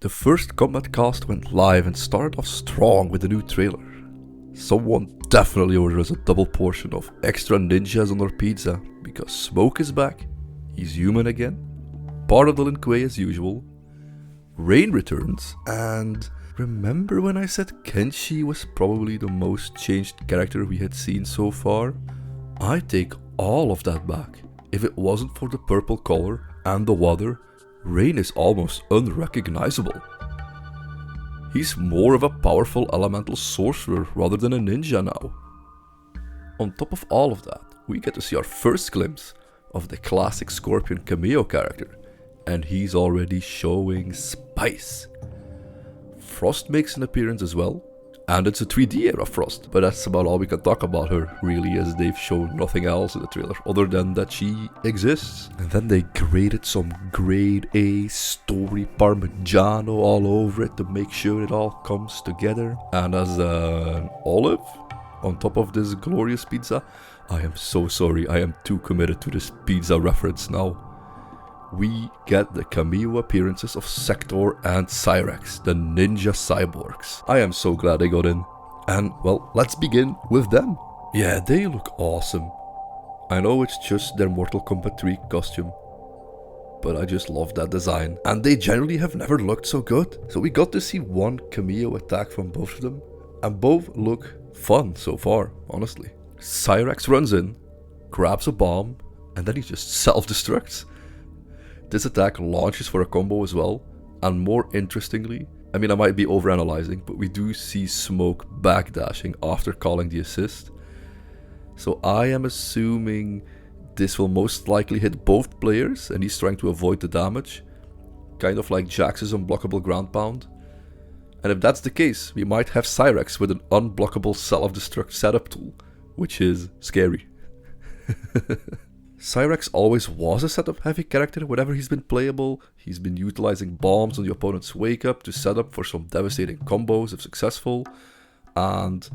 The first combat cast went live and started off strong with the new trailer. Someone definitely ordered us a double portion of extra ninjas on our pizza, because Smoke is back, he's human again, part of the Lin Kuei as usual, Rain returns, and remember when I said Kenshi was probably the most changed character we had seen so far? I take all of that back. If it wasn't for the purple color and the water, Rain is almost unrecognizable. He's more of a powerful elemental sorcerer rather than a ninja now. On top of all of that, we get to see our first glimpse of the classic Scorpion Kameo character, and he's already showing spice. Frost makes an appearance as well, and it's a 3D era Frost, but that's about all we can talk about her, really, as they've shown nothing else in the trailer other than that she exists. And then they graded some grade A story Parmigiano all over it to make sure it all comes together. And as an olive on top of this glorious pizza, I am so sorry, I am too committed to this pizza reference now. We get the cameo appearances of Sektor and Cyrax, the ninja cyborgs. I am so glad they got in. And, well, let's begin with them. Yeah, they look awesome. I know it's just their Mortal Kombat 3 costume, but I just love that design. And they generally have never looked so good. So we got to see one cameo attack from both of them, and both look fun so far, honestly. Cyrax runs in, grabs a bomb, and then he just self-destructs. This attack launches for a combo as well, and more interestingly, I mean I might be overanalyzing, but we do see Smoke backdashing after calling the assist. So I am assuming this will most likely hit both players and he's trying to avoid the damage, kind of like Jax's unblockable ground pound. And if that's the case, we might have Cyrax with an unblockable self-destruct setup tool, which is scary. Cyrax always was a setup heavy character whenever he's been playable. He's been utilizing bombs on the opponent's wake up to set up for some devastating combos if successful. And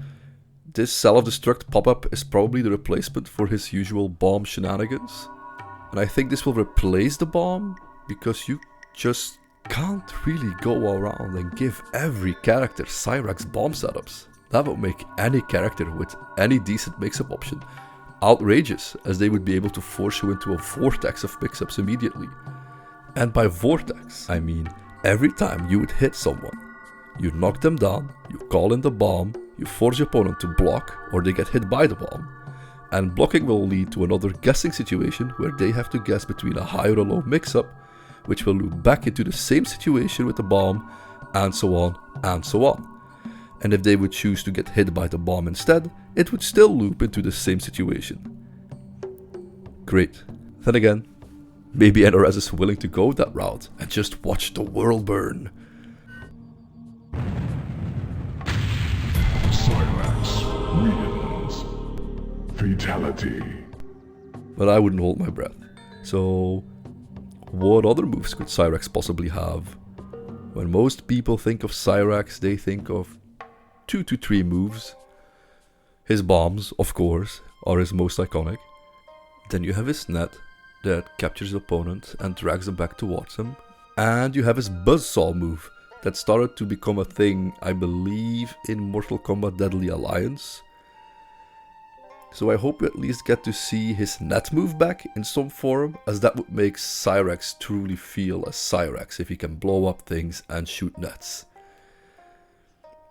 this self-destruct pop-up is probably the replacement for his usual bomb shenanigans. And I think this will replace the bomb because you just can't really go around and give every character Cyrax bomb setups. That would make any character with any decent mix-up option outrageous, as they would be able to force you into a vortex of mix-ups immediately. And by vortex, I mean every time you would hit someone, you knock them down, you call in the bomb, you force your opponent to block, or they get hit by the bomb. And blocking will lead to another guessing situation where they have to guess between a high or a low mix-up, which will loop back into the same situation with the bomb, and so on and so on. And if they would choose to get hit by the bomb instead, it would still loop into the same situation. Great. Then again, maybe NRS is willing to go that route and just watch the world burn. Cyrax wins. Fatality. But I wouldn't hold my breath. So, what other moves could Cyrax possibly have? When most people think of Cyrax, they think of 2 to 3 moves. His bombs, of course, are his most iconic. Then you have his net that captures the opponent and drags them back towards him. And you have his buzzsaw move that started to become a thing, I believe, in Mortal Kombat Deadly Alliance. So I hope we at least get to see his net move back in some form, as that would make Cyrax truly feel as Cyrax if he can blow up things and shoot nets.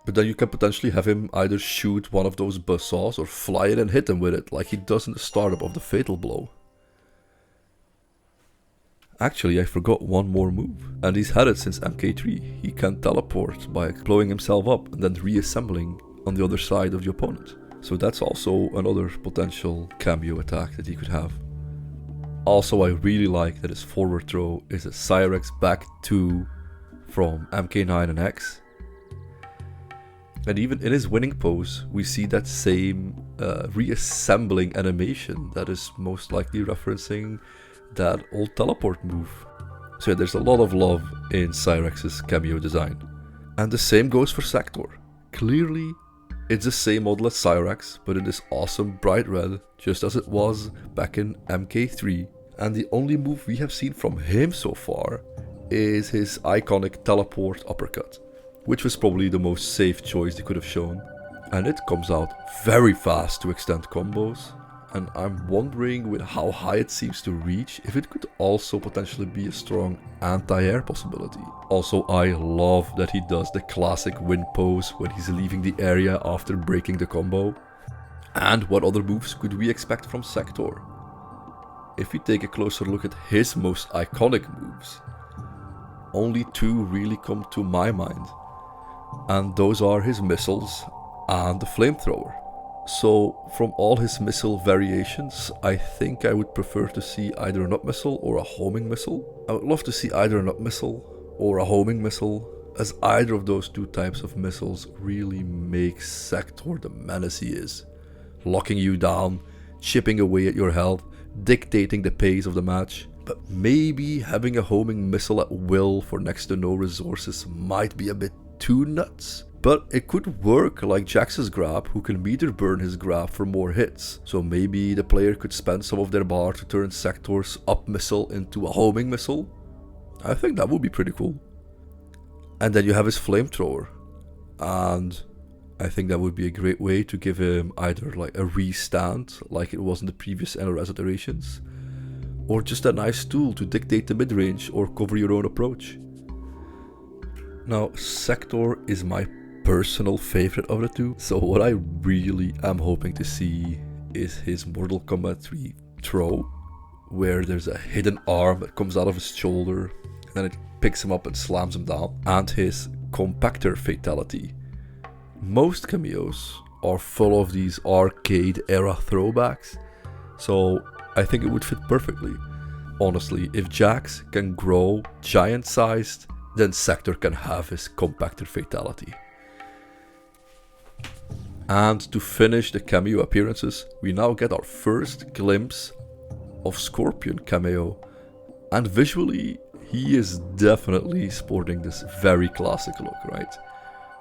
But then you can potentially have him either shoot one of those buzzsaws or fly it and hit him with it, like he does in the startup of the Fatal Blow. Actually, I forgot one more move, and he's had it since MK3. He can teleport by blowing himself up and then reassembling on the other side of the opponent. So that's also another potential cameo attack that he could have. Also, I really like that his forward throw is a Cyrax back 2 from MK9 and X. And even in his winning pose, we see that same reassembling animation that is most likely referencing that old teleport move. So yeah, there's a lot of love in Cyrax's cameo design. And the same goes for Sektor. Clearly, it's the same model as Cyrax, but in this awesome bright red, just as it was back in MK3. And the only move we have seen from him so far is his iconic teleport uppercut, which was probably the most safe choice they could have shown. And it comes out very fast to extend combos, and I'm wondering with how high it seems to reach if it could also potentially be a strong anti-air possibility. Also, I love that he does the classic wind pose when he's leaving the area after breaking the combo. And what other moves could we expect from Sektor? If we take a closer look at his most iconic moves, only two really come to my mind, and those are his missiles and the flamethrower. So from all his missile variations, I think I would prefer to see either an up missile or a homing missile. I would love to see either an up missile or a homing missile, as either of those two types of missiles really makes Sektor the menace he is, locking you down, chipping away at your health, dictating the pace of the match. But maybe having a homing missile at will for next to no resources might be a bit too nuts. But it could work like Jax's grab, who can meter burn his grab for more hits. So maybe the player could spend some of their bar to turn Sektor's up missile into a homing missile. I think that would be pretty cool. And then you have his flamethrower. And I think that would be a great way to give him either like a restand, like it was in the previous NRS iterations, or just a nice tool to dictate the mid-range or cover your own approach. Now, Sektor is my personal favorite of the two, so what I really am hoping to see is his Mortal Kombat 3 throw, where there's a hidden arm that comes out of his shoulder, and then it picks him up and slams him down, and his compactor fatality. Most cameos are full of these arcade era throwbacks, so I think it would fit perfectly. Honestly, if Jax can grow giant sized, then Sektor can have his compactor fatality. And to finish the cameo appearances, we now get our first glimpse of Scorpion Kameo. And visually, he is definitely sporting this very classic look, right?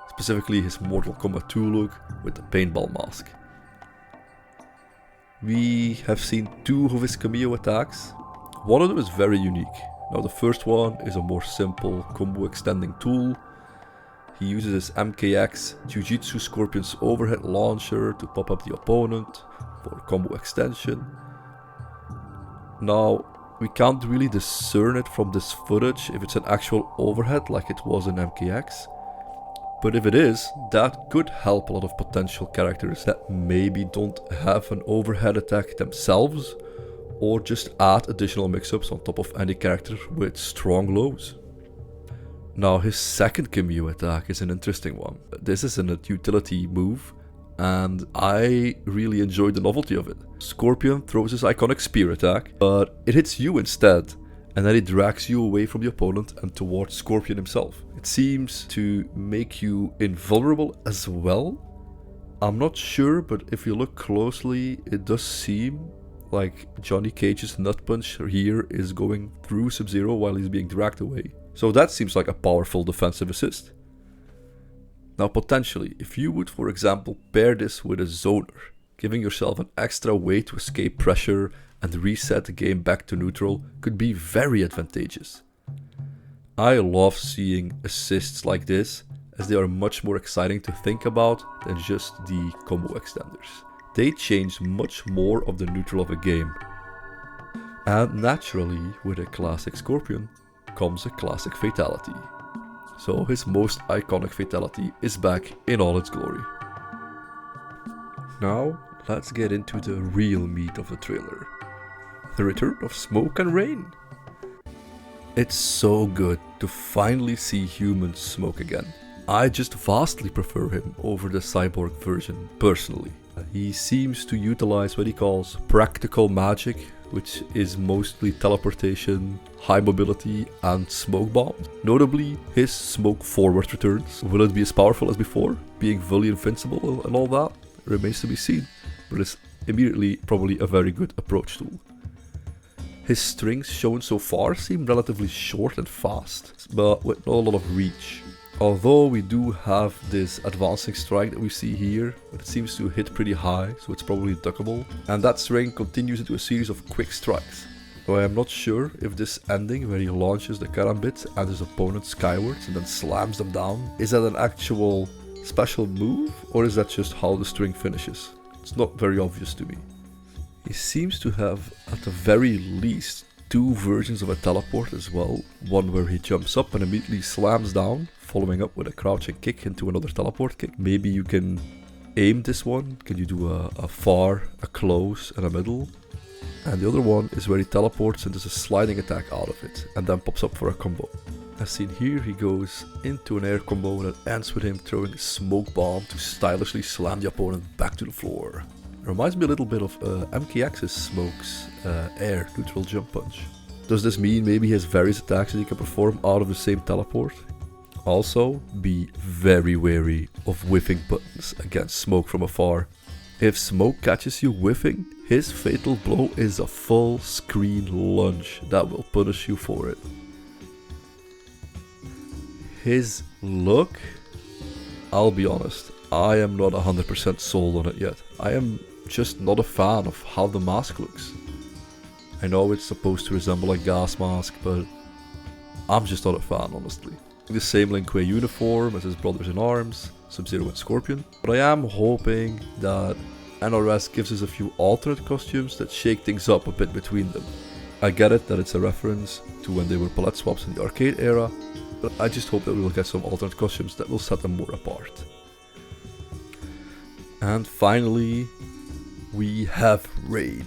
Specifically his Mortal Kombat 2 look with the paintball mask. We have seen two of his cameo attacks. One of them is very unique. Now the first one is a more simple combo extending tool. He uses his MKX Jiu-Jitsu Scorpion's overhead launcher to pop up the opponent for combo extension. Now, we can't really discern it from this footage if it's an actual overhead like it was in MKX. But if it is, that could help a lot of potential characters that maybe don't have an overhead attack themselves, or just add additional mix-ups on top of any character with strong lows. Now his second cameo attack is an interesting one. This is a utility move, and I really enjoyed the novelty of it. Scorpion throws his iconic spear attack, but it hits you instead, and then it drags you away from the opponent and towards Scorpion himself. It seems to make you invulnerable as well. I'm not sure, but if you look closely, it does seem like Johnny Cage's nut punch here is going through Sub-Zero while he's being dragged away. So that seems like a powerful defensive assist. Now potentially, if you would for example pair this with a zoner, giving yourself an extra way to escape pressure and reset the game back to neutral could be very advantageous. I love seeing assists like this, as they are much more exciting to think about than just the combo extenders. They change much more of the neutral of a game. And naturally, with a classic Scorpion comes a classic fatality. So his most iconic fatality is back in all its glory. Now, let's get into the real meat of the trailer. The return of Smoke and Rain. It's so good to finally see humans Smoke again. I just vastly prefer him over the cyborg version, personally. He seems to utilize what he calls practical magic, which is mostly teleportation, high mobility and smoke bombs. Notably, his smoke forward returns. Will it be as powerful as before, being fully invincible and all that? Remains to be seen, but it's immediately probably a very good approach tool. His strings shown so far seem relatively short and fast, but with not a lot of reach. Although we do have this advancing strike that we see here, but it seems to hit pretty high, so it's probably duckable. And that string continues into a series of quick strikes. Though I am not sure if this ending where he launches the karambit at his opponent skywards and then slams them down, is that an actual special move, or is that just how the string finishes? It's not very obvious to me. He seems to have, at the very least, 2 versions of a teleport as well. One where he jumps up and immediately slams down, following up with a crouching kick into another teleport kick. Maybe you can aim this one. Can you do a far, a close, and a middle? And the other one is where he teleports and does a sliding attack out of it, and then pops up for a combo. As seen here, he goes into an air combo that ends with him throwing a smoke bomb to stylishly slam the opponent back to the floor. It reminds me a little bit of MKX's Smoke's air neutral jump punch. Does this mean maybe he has various attacks that he can perform out of the same teleport? Also, be very wary of whiffing buttons against Smoke from afar. If Smoke catches you whiffing, his fatal blow is a full screen lunge that will punish you for it. His look, I'll be honest, I am not 100% sold on it yet. I am just not a fan of how the mask looks. I know it's supposed to resemble a gas mask, but I'm just not a fan, honestly. The same Lin Kuei uniform as his brothers in arms, Sub-Zero and Scorpion, but I am hoping that NRS gives us a few alternate costumes that shake things up a bit between them. I get it that it's a reference to when they were palette swaps in the arcade era, but I just hope that we will get some alternate costumes that will set them more apart. And finally, we have Rain.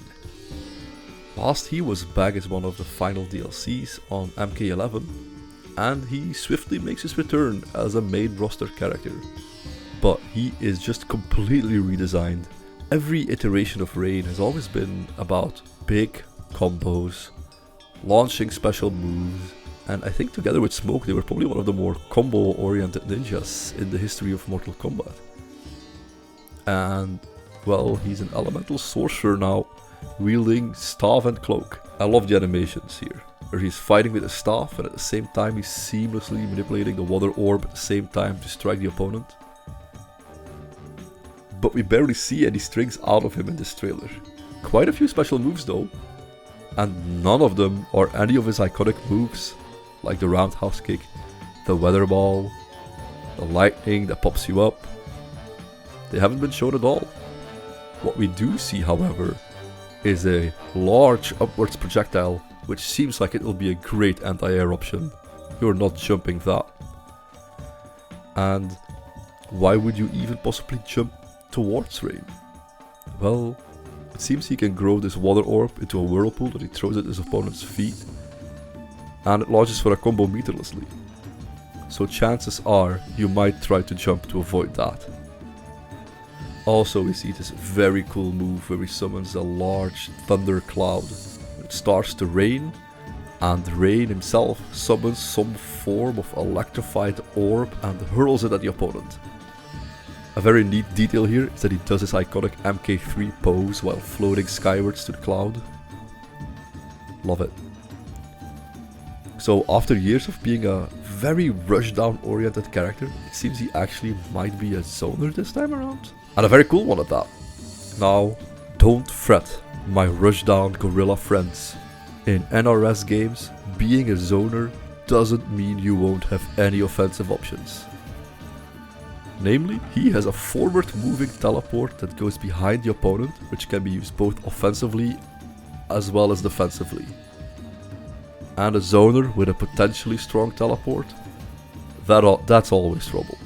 Last he was back as one of the final DLCs on MK11, and he swiftly makes his return as a main roster character. But he is just completely redesigned. Every iteration of Rain has always been about big combos, launching special moves, and I think together with Smoke they were probably one of the more combo-oriented ninjas in the history of Mortal Kombat. And, well, he's an elemental sorcerer now, wielding staff and cloak. I love the animations here, where he's fighting with a staff and at the same time he's seamlessly manipulating the water orb at the same time to strike the opponent. But we barely see any strings out of him in this trailer. Quite a few special moves though, and none of them are any of his iconic moves, like the roundhouse kick, the weather ball, the lightning that pops you up. They haven't been shown at all. What we do see, however, is a large upwards projectile, which seems like it will be a great anti-air option. You're not jumping that. And why would you even possibly jump towards Rain? Well, it seems he can grow this water orb into a whirlpool that he throws at his opponent's feet, and it launches for a combo meterlessly. So chances are you might try to jump to avoid that. Also, we see this very cool move where he summons a large thunder cloud. It starts to rain, and Rain himself summons some form of electrified orb and hurls it at the opponent. A very neat detail here is that he does his iconic MK3 pose while floating skywards to the cloud. Love it. So after years of being a very rushdown oriented character, it seems he actually might be a zoner this time around. And a very cool one at that. Now, don't fret, my rushdown gorilla friends. In NRS games, being a zoner doesn't mean you won't have any offensive options. Namely, he has a forward moving teleport that goes behind the opponent, which can be used both offensively as well as defensively. And a zoner with a potentially strong teleport, that's always trouble.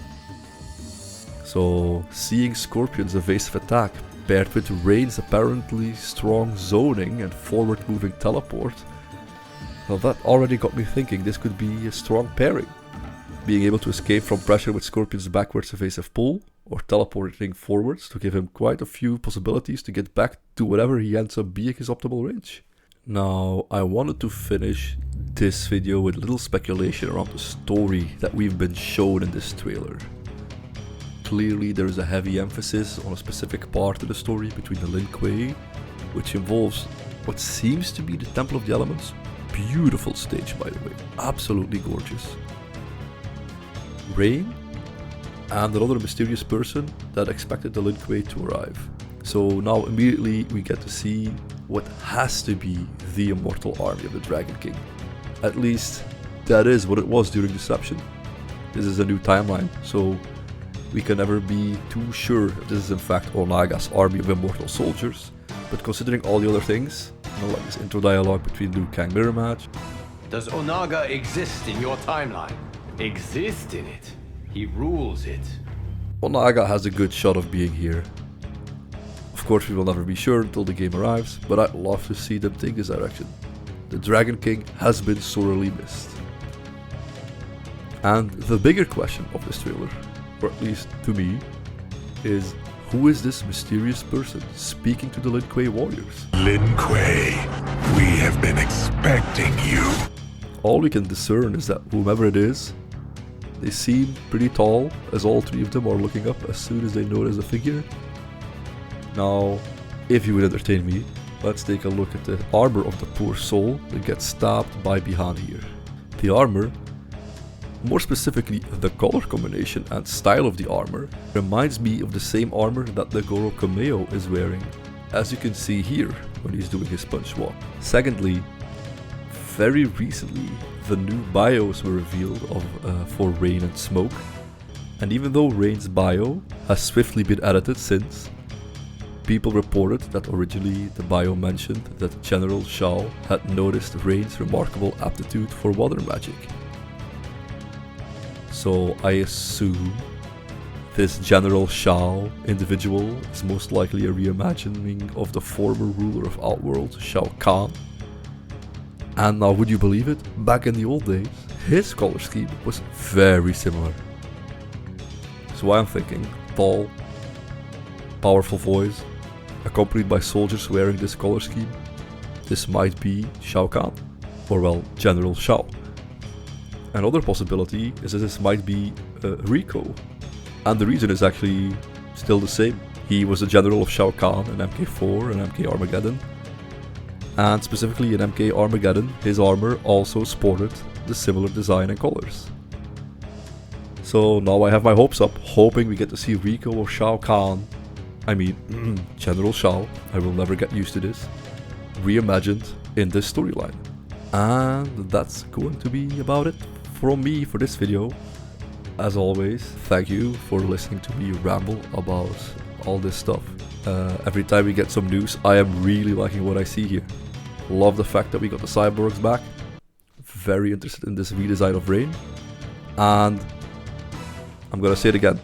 So seeing Scorpion's evasive attack paired with Rain's apparently strong zoning and forward moving teleport, well, that already got me thinking this could be a strong pairing. Being able to escape from pressure with Scorpion's backwards evasive pull, or teleporting forwards to give him quite a few possibilities to get back to whatever he ends up being his optimal range. Now, I wanted to finish this video with a little speculation around the story that we've been shown in this trailer. Clearly there is a heavy emphasis on a specific part of the story between the Lin Kuei, which involves what seems to be the Temple of the Elements. Beautiful stage, by the way, absolutely gorgeous. Rain, and another mysterious person that expected the Lin Kuei to arrive. So now immediately we get to see what has to be the immortal army of the Dragon King. At least, that is what it was during Deception. This is a new timeline, so we can never be too sure if this is in fact Onaga's army of immortal soldiers. But considering all the other things, like this intro dialogue between Liu Kang mirror match. Does Onaga exist in your timeline? Exist in it? He rules it. Onaga has a good shot of being here. Of course, we will never be sure until the game arrives, but I'd love to see them take this direction. The Dragon King has been sorely missed. And the bigger question of this trailer, or at least to me, is who is this mysterious person speaking to the Lin Kuei warriors? Lin Kuei, we have been expecting you. All we can discern is that whomever it is, they seem pretty tall, as all three of them are looking up as soon as they notice a figure. Now, if you would entertain me, let's take a look at the armor of the poor soul that gets stabbed by behind here. The armor, more specifically the color combination and style of the armor, reminds me of the same armor that the Sektor Kameo is wearing, as you can see here when he's doing his punch walk. Secondly, very recently the new bios were revealed for Rain and Smoke, and even though Rain's bio has swiftly been edited since, people reported that originally the bio mentioned that General Shao had noticed Rain's remarkable aptitude for water magic. So I assume this General Shao individual is most likely a reimagining of the former ruler of Outworld, Shao Kahn. And now, would you believe it? Back in the old days, his color scheme was very similar. So I'm thinking, tall, powerful voice, accompanied by soldiers wearing this color scheme. This might be Shao Kahn, or well, General Shao. Another possibility is that this might be Rico, and the reason is actually still the same. He was a general of Shao Kahn in MK4 and MK Armageddon, and specifically in MK Armageddon, his armor also sported the similar design and colors. So now I have my hopes up, hoping we get to see Rico or Shao Kahn, General Shao, I will never get used to this, reimagined in this storyline. And that's going to be about it from me for this video. As always, thank you for listening to me ramble about all this stuff. Every time we get some news, I am really liking what I see here. Love the fact that we got the cyborgs back. Very interested in this redesign of Rain. And I'm gonna say it again.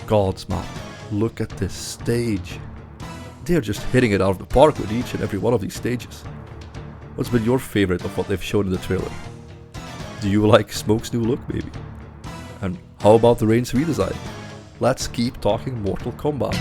Gods, man, look at this stage. They're just hitting it out of the park with each and every one of these stages. What's been your favorite of what they've shown in the trailer? Do you like Smoke's new look, maybe? And how about the Rain's redesign? Let's keep talking Mortal Kombat.